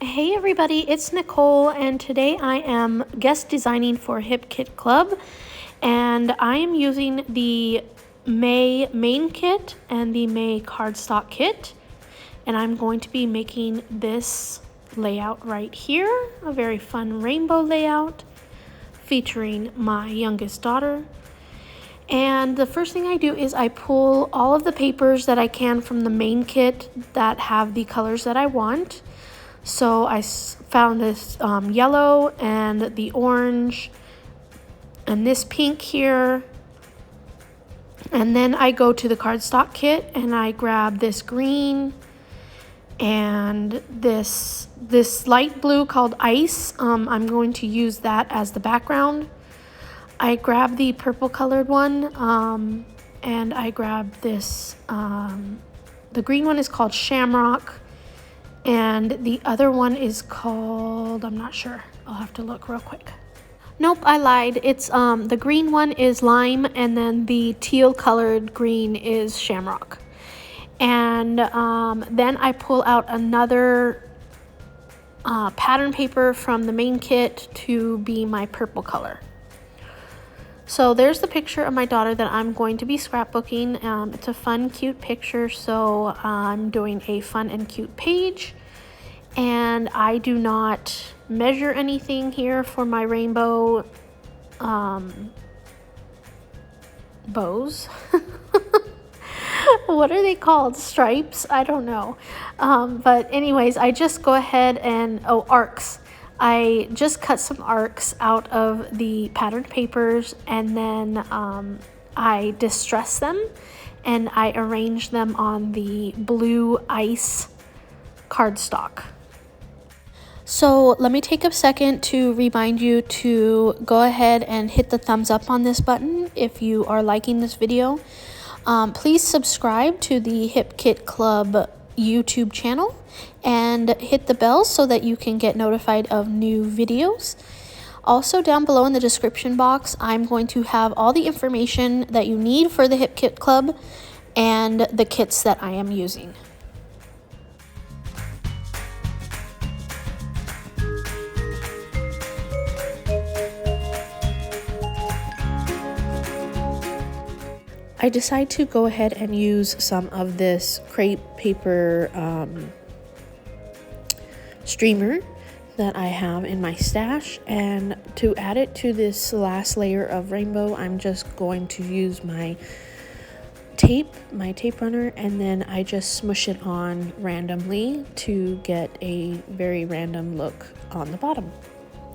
Hey everybody, it's Nicole, and today I am guest designing for Hip Kit Club, and I am using the May main kit and the May cardstock kit, and I'm going to be making this layout right here, a very fun rainbow layout featuring my youngest daughter. And the first thing I do is I pull all of the papers that I can from the main kit that have the colors that I want. So I found this yellow and the orange and this pink here. And then I go to the cardstock kit and I grab this green and this light blue called Ice. I'm going to use that as the background. I grab the purple colored one and I grab this, the green one is called Shamrock. And the other one is called, I'm not sure. I'll have to look real quick. Nope, I lied. It's the green one is Lime, and then the teal colored green is Shamrock. And then I pull out another pattern paper from the main kit to be my purple color. So there's the picture of my daughter that I'm going to be scrapbooking. It's a fun, cute picture, so I'm doing a fun and cute page. And I do not measure anything here for my rainbow bows. What are they called? Stripes? I don't know. But anyways, I just go ahead and, arcs. I just cut some arcs out of the patterned papers, and then I distress them and I arrange them on the blue Ice cardstock. So let me take a second to remind you to go ahead and hit the thumbs up on this button if you are liking this video. Please subscribe to the Hip Kit Club YouTube channel and hit the bell so that you can get notified of new videos. Also, down below in the description box, I'm going to have all the information that you need for the Hip Kit Club and the kits that I am using. I decide to go ahead and use some of this crepe paper streamer that I have in my stash, and to add it to this last layer of rainbow, I'm just going to use my tape runner, and then I just smush it on randomly to get a very random look on the bottom.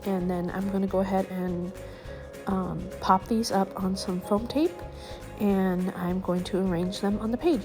And then I'm going to go ahead and pop these up on some foam tape, and I'm going to arrange them on the page.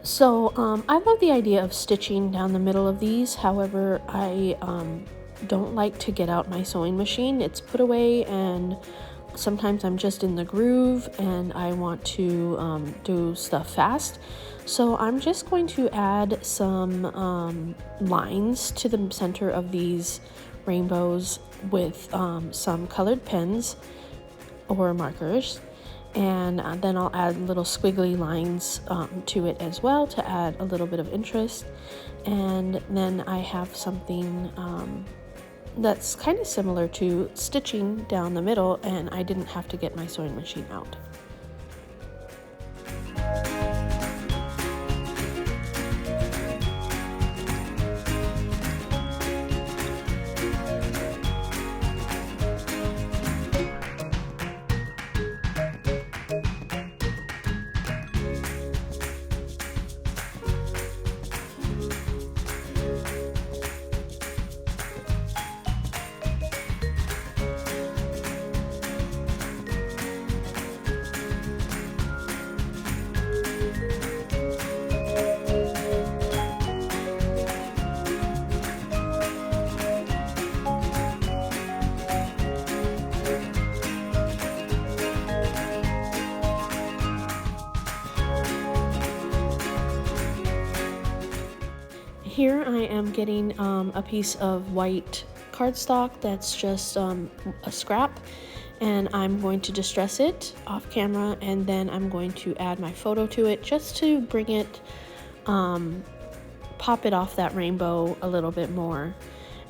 So I love the idea of stitching down the middle of these. However, I don't like to get out my sewing machine. It's put away, and sometimes I'm just in the groove and I want to do stuff fast. So I'm just going to add some lines to the center of these rainbows with some colored pens or markers. And then I'll add little squiggly lines to it as well to add a little bit of interest. And then I have something that's kind of similar to stitching down the middle, and I didn't have to get my sewing machine out. here I am getting a piece of white cardstock that's just a scrap, and I'm going to distress it off camera, and then I'm going to add my photo to it just to bring it, pop it off that rainbow a little bit more.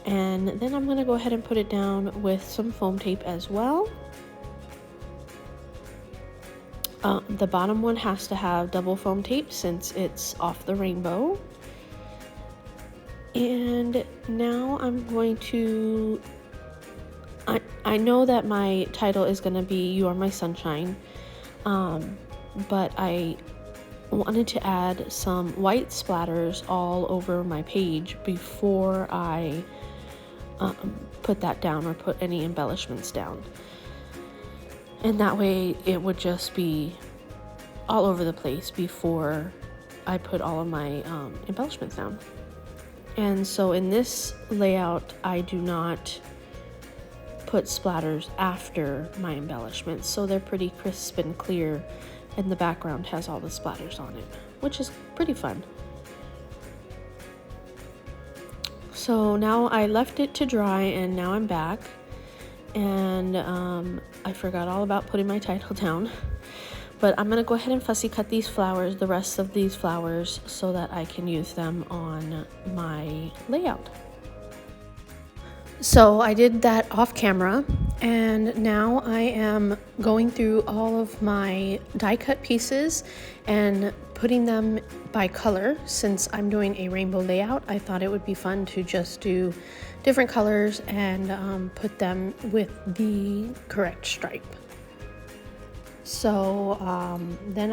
And then I'm going to go ahead and put it down with some foam tape as well. The bottom one has to have double foam tape since it's off the rainbow. And now I'm going to, I know that my title is going to be "You Are My Sunshine," but I wanted to add some white splatters all over my page before I put that down or put any embellishments down. And that way it would just be all over the place before I put all of my embellishments down. And so in this layout, I do not put splatters after my embellishments, so they're pretty crisp and clear, and the background has all the splatters on it, which is pretty fun. So now I left it to dry, and now I'm back, and I forgot all about putting my title down. But I'm going to go ahead and fussy cut these flowers, the rest of these flowers, so that I can use them on my layout. So I did that off camera, and now I am going through all of my die cut pieces and putting them by color. Since I'm doing a rainbow layout, I thought it would be fun to just do different colors and put them with the correct stripe. So then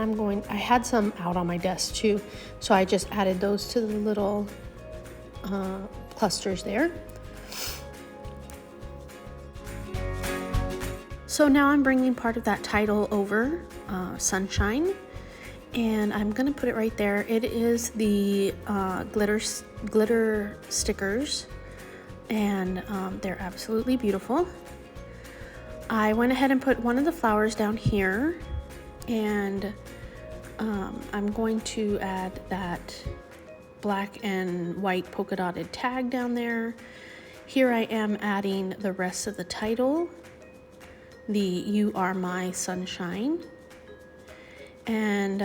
I had some out on my desk too, so I just added those to the little clusters there. So now I'm bringing part of that title over, Sunshine, and I'm gonna put it right there. It is the glitter stickers, and they're absolutely beautiful. I went ahead and put one of the flowers down here, and I'm going to add that black and white polka dotted tag down there. Here I am adding the rest of the title, the "You Are My Sunshine." And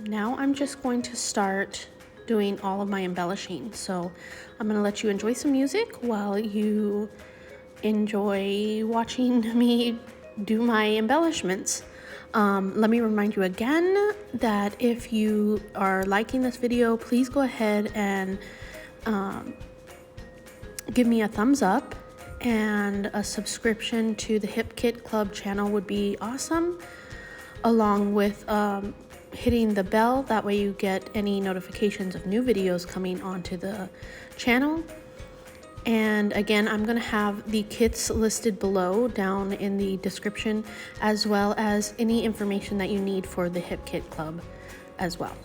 now I'm just going to start doing all of my embellishing. So I'm going to let you enjoy some music while you enjoy watching me do my embellishments. Let me remind you again that if you are liking this video, please go ahead and give me a thumbs up, and a subscription to the Hip Kit Club channel would be awesome, along with hitting the bell. That way you get any notifications of new videos coming onto the channel. And again, I'm going to have the kits listed below down in the description, as well as any information that you need for the Hip Kit Club as well.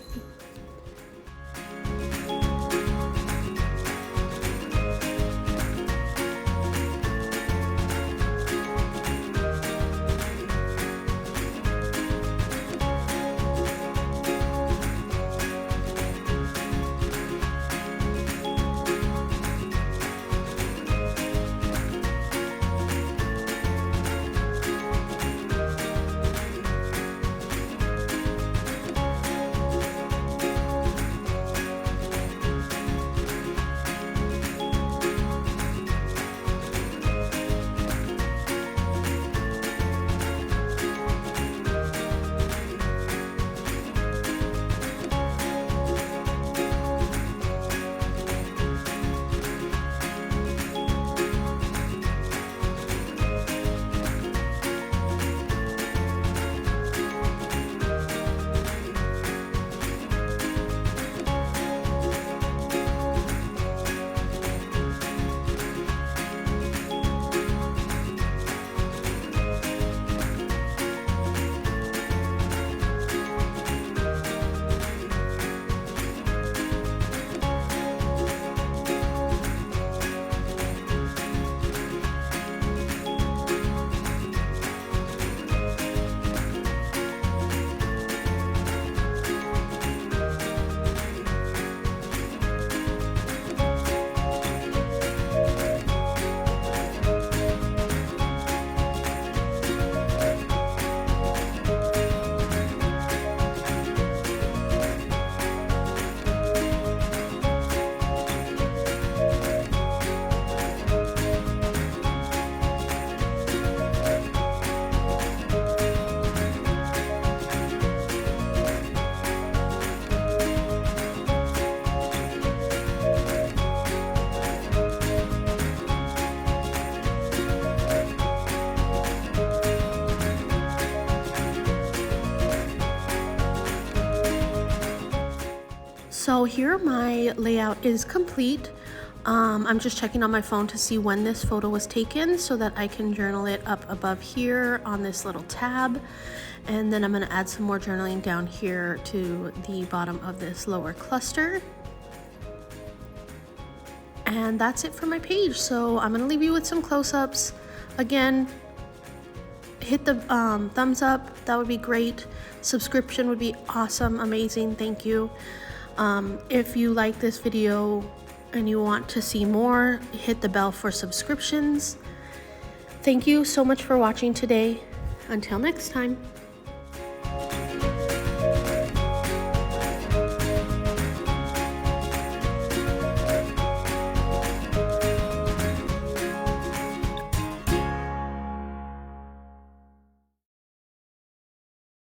So here my layout is complete. I'm just checking on my phone to see when this photo was taken so that I can journal it up above here on this little tab. And then I'm going to add some more journaling down here to the bottom of this lower cluster. And that's it for my page. So I'm going to leave you with some close-ups. Again, hit the thumbs up. That would be great. Subscription would be awesome, amazing. Thank you. If you like this video and you want to see more, hit the bell for subscriptions. Thank you so much for watching today. Until next time.